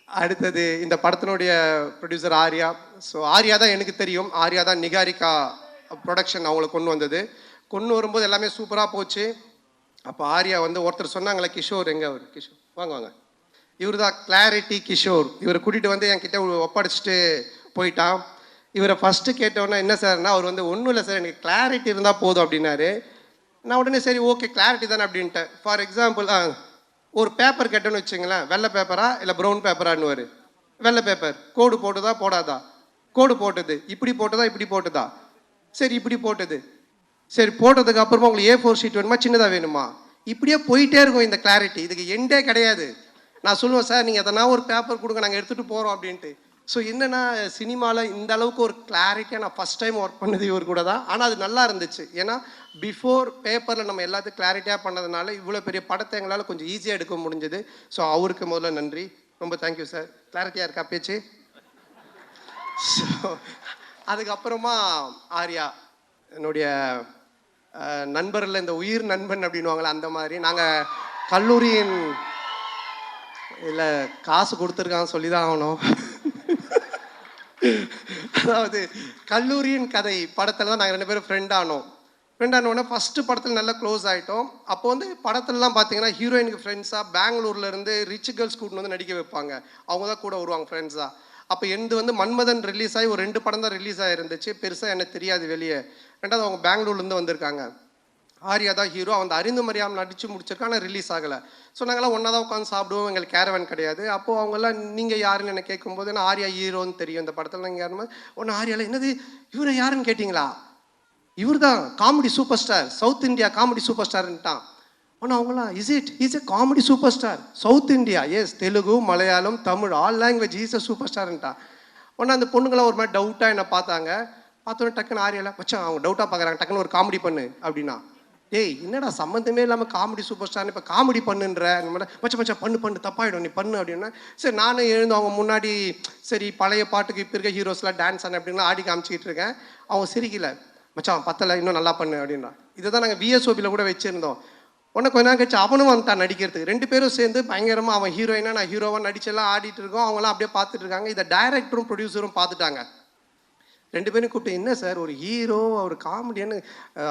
அடுத்தது இந்த படத்தினுடைய ப்ரொடியூசர் ஆர்யா. ஸோ ஆர்யா தான் எனக்கு தெரியும். ஆர்யா தான் நிகாரிகா ப்ரொடக்ஷன் அவங்களை கொண்டு வந்தது. கொண்டு வரும்போது எல்லாமே சூப்பராக போச்சு. அப்போ ஆர்யா வந்து ஒருத்தர் சொன்னாங்களே, கிஷோர் எங்கே அவர்? கிஷோர் வாங்க வாங்க. இவர் தான் கிளாரிட்டி கிஷோர். இவரை கூட்டிகிட்டு வந்து என்கிட்ட ஒப்படைச்சிட்டு போயிட்டான். இவரை ஃபஸ்ட்டு கேட்டோன்னா என்ன சார்னா, அவர் வந்து ஒன்றும் இல்லை சார், எனக்கு கிளாரிட்டி இருந்தால் போதும் அப்படின்னாரு. நான் உடனே சரி ஓகே கிளாரிட்டி தானே அப்படின்ட்டேன். ஃபார் எக்ஸாம்பிள் ஒரு பேப்பர் கேட்டோன்னு வச்சுங்களேன், வெள்ளை பேப்பரா இல்லை ப்ரௌன் பேப்பரான்னுவார். வெள்ளை பேப்பர் கோடு போட்டுதா போடாதா? கோடு போட்டது. இப்படி போட்டதா இப்படி போட்டுதா? சரி இப்படி போட்டது. சரி போட்டதுக்கு அப்புறமா உங்களுக்கு A4 ஷீட் வேணுமா சின்னதாக வேணுமா? இப்படியே போயிட்டே இருக்கும் இந்த கிளாரிட்டி. இதுக்கு எண்டே கிடையாது. நான் சொல்லுவேன் சார் நீங்கள் எதனா ஒரு பேப்பர் கொடுங்க நாங்கள் எடுத்துகிட்டு போகிறோம் அப்படின்ட்டு. ஸோ என்னென்னா சினிமாவில் இந்த அளவுக்கு ஒரு கிளாரிட்டியாக நான் ஃபஸ்ட் டைம் ஒர்க் பண்ணது இவர் கூட தான். ஆனால் அது நல்லா இருந்துச்சு. ஏன்னா பிஃபோர் பேப்பரில் நம்ம எல்லாத்தையும் கிளாரிட்டியாக பண்ணதுனால இவ்வளோ பெரிய படத்தை எங்களால் கொஞ்சம் ஈஸியாக எடுக்க முடிஞ்சது. ஸோ அவருக்கு முதல்ல நன்றி. ரொம்ப தேங்க்யூ சார். கிளாரிட்டியாக இருக்கா பேச்சு? ஸோ அதுக்கப்புறமா ஆர்யா என்னுடைய நண்பரில் இந்த உயிர் நண்பன் அப்படின்வாங்களே அந்த மாதிரி. நாங்கள் கல்லூரியின் இல்லை காசு கொடுத்துருக்கான்னு சொல்லி தான் ஆகணும். அதாவது கல்லூரியின் கதை படத்தில் தான் நாங்கள் 2 பேரும் ஃப்ரெண்ட் ஆனோடனே ஃபஸ்ட்டு படத்தில் நல்லா க்ளோஸ் ஆகிட்டோம். அப்போ வந்து படத்துலலாம் பார்த்தீங்கன்னா ஹீரோயினுக்கு ஃப்ரெண்ட்ஸாக பெங்களூர்லேருந்து ரிச் கேர்ள்ஸ் கூட்டின்னு வந்து நடிக்க வைப்பாங்க. அவங்க தான் கூட வருவாங்க ஃப்ரெண்ட்ஸாக. அப்போ எந்த வந்து மன்மதன் ரிலீஸ் ஆகி ஒரு 2 படம் தான் ரிலீஸ் ஆகிருந்துச்சு. பெருசாக எனக்கு தெரியாது வெளியே. ரெண்டாவது அவங்க பெங்களூர்லேருந்து வந்திருக்காங்க. ஆர்யா தான் ஹீரோ. அவன் அறிந்து மரியாமல் நடித்து முடிச்சிருக்கான், ஆனால் ரிலீஸ் ஆகலை. ஸோ நாங்கள்லாம் ஒன்றா தான் உட்காந்து சாப்பிடுவோம். எங்களுக்கு கேரவன் கிடையாது. அப்போது அவங்கெல்லாம் நீங்கள் யாருன்னு என்ன கேட்கும்போது நான் ஆர்யா ஹீரோன்னு தெரியும் இந்த படத்தில். நீங்கள் யாருன்னு ஒன்று ஆர்யாவில் என்னது இவரை யாருன்னு கேட்டிங்களா? இவர் தான் comedy super star, south India comedy super ஸ்டார்ன்ட்டான். ஒன்று அவங்களாம் is a comedy super star south India, yes Telugu Malayalam Tamil all language is a super ஸ்டார்ன்ட்டான். ஒன்று அந்த பொண்ணுங்களாம் ஒரு மாதிரி டவுட்டாக என்னை பார்த்தாங்க. பார்த்தோன்னே டக்குன்னு ஆர்யாவில் வச்சா அவங்க டவுட்டாக பார்க்குறாங்க, டக்குன்னு ஒரு காமெடி பண்ணு அப்படின்னா. டேய் என்னடா சம்மந்தமே இல்லாமல் காமெடி சூப்பர் ஸ்டார்னு இப்போ காமெடி பண்ணுன்ற மச்சா பண்ணு தப்பாயிடும் நீ பண்ணு அப்படின்னா. சரி நானும் எழுந்து அவங்க முன்னாடி சரி பழைய பாட்டுக்கு இப்போ இருக்க ஹீரோஸ்லாம் டான்ஸ் ஆன அப்படின்னா ஆடி காமிச்சிக்கிட்டு இருக்கேன். அவங்க சிரிக்கல, மச்சான் பத்தலை இன்னும் நல்லா பண்ணு அப்படின்னா. இதை தான் நாங்கள் VSOPயில் கூட வச்சுருந்தோம். உடனே கொஞ்ச நேரம் கழிச்சு அவனும் வந்துட்டான் நடிக்கிறதுக்கு. 2 பேரும் சேர்ந்து பயங்கரமாக அவன் ஹீரோயினா நான் ஹீரோவாக நடிச்செல்லாம் ஆடிட்டு இருக்கோம். அவங்களாம் அப்படியே பார்த்துட்டு இருக்காங்க. இதை டைரக்டரும் ப்ரொடியூசரும் பார்த்துட்டாங்க. 2 பேரும் கூப்பிட்டு என்ன சார் ஒரு ஹீரோ ஒரு காமெடியான்னு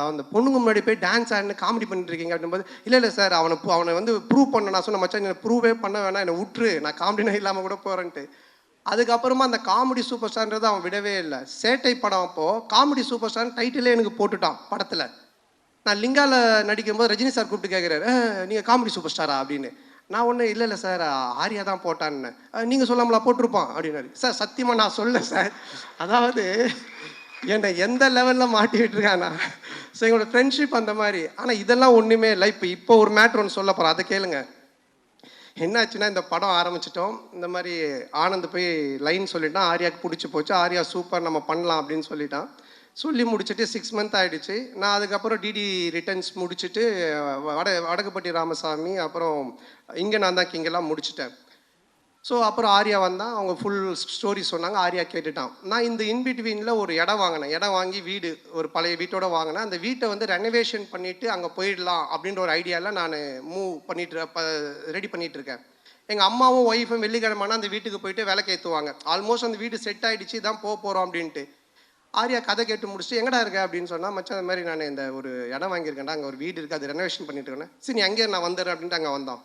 அந்த பொண்ணுங்க முன்னாடி போய் டான்ஸ் ஆடினு காமெடி பண்ணிட்டு இருக்கீங்க அப்படின்போது இல்லை சார் அவனை வந்து ப்ரூவ் பண்ண நான் சொன்ன மச்சான் என்னை ப்ரூவே பண்ண வேணாம், என்னை விட்டுரு, நான் காமெடினா இல்லாமல் கூட போகிறேன்ட்டு. அதுக்கப்புறமா அந்த காமெடி சூப்பர் ஸ்டார்ன்றது அவன் விடவே இல்லை. சேட்டை படம் அப்போது காமெடி சூப்பர் ஸ்டார்னு டைட்டிலே எனக்கு போட்டுட்டான் படத்தில். நான் லிங்காவில் நடிக்கும்போது ரஜினி சார் கூப்பிட்டு கேட்குறாரு நீங்கள் காமெடி சூப்பர் ஸ்டாரா அப்படின்னு. நான் ஒன்றும் இல்லை சார் ஆர்யா தான் போட்டான்னு. நீங்கள் சொல்லாமலா போட்டிருப்பான் அப்படின்னாரு. சார் சத்தியமாக நான் சொல்ல சார், அதாவது என்னை எந்த லெவலில் மாட்டிக்கிட்டு இருக்கானா. ஸோ எங்களோட ஃப்ரெண்ட்ஷிப் அந்த மாதிரி. ஆனால் இதெல்லாம் ஒன்றுமே இல்லை. இப்போ ஒரு மேட்ரு ஒன்று சொல்ல போகிறோம், அதை கேளுங்க. என்னாச்சுன்னா இந்த படம் ஆரம்பிச்சிட்டோம். இந்த மாதிரி ஆனந்த் போய் லைன் சொல்லிட்டான், ஆர்யாவுக்கு பிடிச்சி போச்சு, ஆர்யா சூப்பர் நம்ம பண்ணலாம் அப்படின்னு சொல்லிட்டான். சொல்லி முடிச்சுட்டு 6 மந்த் ஆகிடுச்சு. நான் அதுக்கப்புறம் டிடி ரிட்டர்ன்ஸ் முடிச்சுட்டு வடக்குப்பட்டி ராமசாமி அப்புறம் இங்கே நான் தான் கிங்கெல்லாம் முடிச்சுட்டேன். ஸோ அப்புறம் ஆர்யா வந்தான், அவங்க ஃபுல் ஸ்டோரி சொன்னாங்க. ஆர்யா கேட்டுட்டான். நான் இந்த இன்பிட்வீனில் ஒரு இடம் வாங்கினேன். இடம் வாங்கி வீடு ஒரு பழைய வீட்டோட வாங்கினேன். அந்த வீட்டை வந்து ரெனோவேஷன் பண்ணிவிட்டு அங்கே போயிடலாம் அப்படின்ற ஒரு ஐடியாவில் நான் ரெடி பண்ணிகிட்டு இருக்கேன். எங்கள் அம்மாவும் ஒய்ஃபும் வெள்ளிக்கிழமைனா அந்த வீட்டுக்கு போயிட்டு விளக்கு ஏற்றுவாங்க. ஆல்மோஸ்ட் அந்த வீடு செட் ஆகிடுச்சு, தான் போகிறோம் அப்படின்ட்டு. ஆர்யா கதை கேட்டு முடிச்சுட்டு எங்கடா இருக்க அப்படின்னு சொன்னால், மச்சான் அந்த மாதிரி நான் இந்த ஒரு இடம் வாங்கியிருக்கேன்டா, அங்கே ஒரு வீடு இருக்குது, அது ரெனோவேஷன் பண்ணிட்டு இருக்கேன். சரி அங்கேயே நான் வந்துடுறேன் அப்படின்ட்டு அங்கே வந்தான்.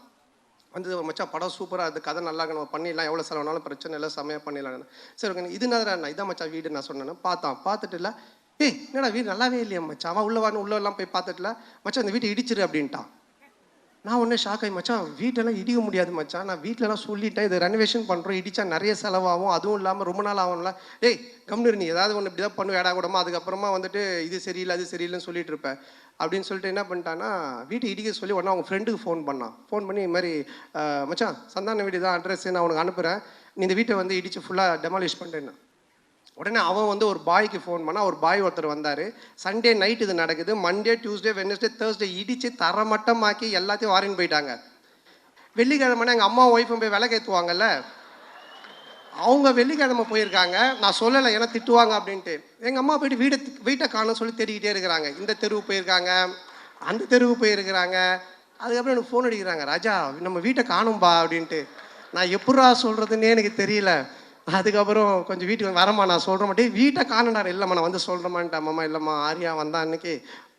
வந்து மச்சான் படம் சூப்பராக அது கதை நல்லா நம்ம பண்ணிடலாம், எவ்வளோ செலவுனாலும் பிரச்சனை இல்லை, செம்மையாக பண்ணிடலாம். சரி ஓகே இது நான் இதான் மச்சான் வீடு நான் சொன்னேன்னு பார்த்துட்டு இல்லை என்னடா வீடு நல்லாவே இல்லையா மச்சான், அவன் உள்ளெல்லாம் போய் பார்த்துட்டுல மச்சான் இந்த வீட்டை இடிச்சிரு அப்படின்ட்டான். நான் ஒன்றே ஷாக் ஆகி மச்சான் வீட்டெல்லாம் இடிக்க முடியாது மச்சான், நான் வீட்டிலலாம் சொல்லிட்டேன் இது ரெனோவேஷன் பண்ணுறோம், இடித்தா நிறைய செலவாகும், அதுவும் இல்லாமல் ரொம்ப நாள் ஆகும்ல. கம்னு நீ ஏதாவது ஒன்று இப்படி தான் பண்ணுவேன் ஏடா கூடமா, அதுக்கப்புறமா வந்துட்டு இது சரியில்லை அது சரியில்லைன்னு சொல்லிட்டு இருப்பேன் அப்படின்னு சொல்லிட்டு என்ன பண்ணிட்டான்னா வீட்டை இடிக்க சொல்லி உடனே அவங்க ஃப்ரெண்டுக்கு ஃபோன் பண்ணி இது மாதிரி மச்சான் சந்தான வீடு தான் அட்ரஸ் நான் உனக்கு அனுப்புகிறேன், நீ இந்த வீட்டை வந்து இடித்து ஃபுல்லாக டெமாலிஷ் பண்ணுறேன்னு. உடனே அவன் வந்து ஒரு பாய்க்கு ஃபோன் பண்ணால் ஒரு பாய் ஒருத்தர் வந்தார். சண்டே நைட் இது நடக்குது, மண்டே டியூஸ்டே வெட்னஸ்டே தேர்ஸ்டே இடித்து தரமட்டமாக்கி எல்லாத்தையும் வாரின்னு போயிட்டாங்க. வெள்ளிக்கிழமைனா எங்கள் அம்மா ஒய்ஃபும் போய் விளக்கேற்றுவாங்கல்ல, அவங்க வெள்ளிக்கிழமை போயிருக்காங்க. நான் சொல்லலை ஏன்னா திட்டுவாங்க அப்படின்ட்டு. எங்கள் அம்மா போயிட்டு வீட்டை காணோன்னு சொல்லி தேடிக்கிட்டே இருக்கிறாங்க. இந்த தெருவு போயிருக்காங்க, அந்த தெருவு போயிருக்கிறாங்க. அதுக்கப்புறம் எனக்கு ஃபோன் அடிக்கிறாங்க, ராஜா நம்ம வீட்டை காணும்பா அப்படின்ட்டு. நான் எப்படா சொல்கிறதுன்னே எனக்கு தெரியல. அதுக்கப்புறம் கொஞ்சம் வீட்டுக்கு வரமா நான் சொல்கிற மாட்டேன், வீட்டை காணடாரு. இல்லைம்மா நான் வந்து சொல்கிறேம்மான்ட்டு. அம்மா இல்லைம்மா ஆர்யா வந்தான் அன்னைக்கு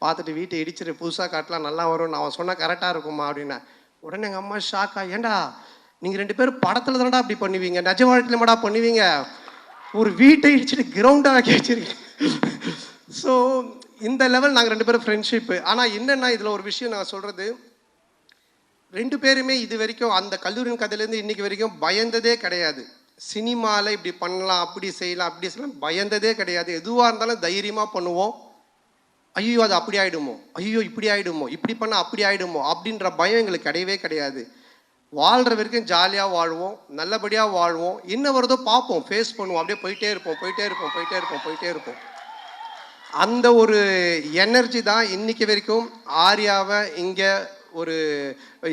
பார்த்துட்டு வீட்டை இடிச்சிட்டு புதுசாக காட்டலாம் நல்லா வரும், அவன் சொன்னால் கரெக்டாக இருக்கும்மா அப்படின்னேன். உடனே எங்கள் அம்மா ஷாக்கா, ஏண்டா நீங்கள் 2 பேரும் படத்தில் தானடா அப்படி பண்ணுவீங்க, நிஜ வாழ்க்கையிலமாடா பண்ணுவீங்க, ஒரு வீட்டை இடிச்சிட்டு கிரவுண்டாக வைக்க வச்சிருக்கீங்க. ஸோ இந்த லெவல் நாங்கள் 2 பேரும் ஃப்ரெண்ட்ஷிப்பு. ஆனால் என்னென்னா இதில் ஒரு விஷயம் நான் சொல்கிறது, 2 பேருமே இது வரைக்கும் அந்த கல்லூரியின் கதையிலேருந்து இன்னைக்கு வரைக்கும் பயந்ததே கிடையாது. சினிமாவில் இப்படி பண்ணலாம், அப்படி செய்யலாம், அப்படி செய்யலாம் பயந்ததே கிடையாது. எதுவாக இருந்தாலும் தைரியமாக பண்ணுவோம். ஐயோ அது அப்படி ஆகிடுமோ, ஐயோ இப்படி ஆகிடுமோ, இப்படி பண்ணால் அப்படி ஆகிடுமோ அப்படின்ற பயம் எங்களுக்கு கிடையவே கிடையாது. வாழ்கிற வரைக்கும் ஜாலியாக வாழ்வோம், நல்லபடியாக வாழ்வோம், என்ன வருதோ பார்ப்போம், ஃபேஸ் பண்ணுவோம், அப்படியே போயிட்டே இருப்போம். அந்த ஒரு எனர்ஜி தான் இன்னைக்கு வரைக்கும் ஆர்யாவை இங்கே ஒரு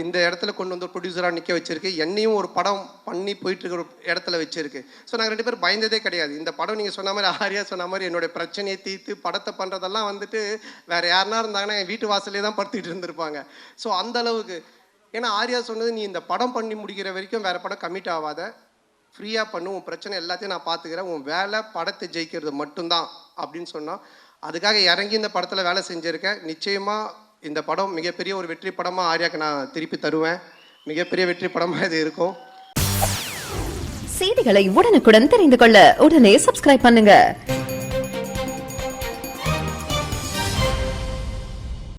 இந்த இடத்துல கொண்டு வந்து ஒரு ப்ரொடியூசராக நிற்க வச்சிருக்கு, என்னையும் ஒரு படம் பண்ணி போயிட்டு இருக்கிற இடத்துல வச்சிருக்கு. ஸோ நாங்கள் 2 பேரும் பயந்ததே கிடையாது. இந்த படம் நீங்கள் சொன்ன மாதிரி ஆர்யா சொன்ன மாதிரி என்னுடைய பிரச்சனையை தீர்த்து படத்தை பண்ணுறதெல்லாம் வந்துட்டு வேறு யாருனா இருந்தாங்கன்னா என் வீட்டு வாசலே தான் படுத்திட்டு இருந்திருப்பாங்க. ஸோ அந்த அளவுக்கு, ஏன்னா ஆர்யா சொன்னது, நீ இந்த படம் பண்ணி முடிக்கிற வரைக்கும் வேறு படம் கமிட் ஆகாத, ஃப்ரீயாக பண்ணு, உன் பிரச்சனை எல்லாத்தையும் நான் பார்த்துக்கிறேன், உன் வேலை படத்தை ஜெயிக்கிறது மட்டும்தான் அப்படின்னு சொன்னோம். அதுக்காக இறங்கி இந்த படத்தில் வேலை செஞ்சுருக்கேன். நிச்சயமாக இந்த படம் மிகப்பெரிய ஒரு வெற்றி படமாக ஆர்யாக்கு நான் திருப்பி தருவேன். மிகப்பெரிய வெற்றி படமாக இது இருக்கும். செய்திகளை உடனுக்குடன் தெரிந்து கொள்ள உடனே சப்ஸ்கிரைப் பண்ணுங்க.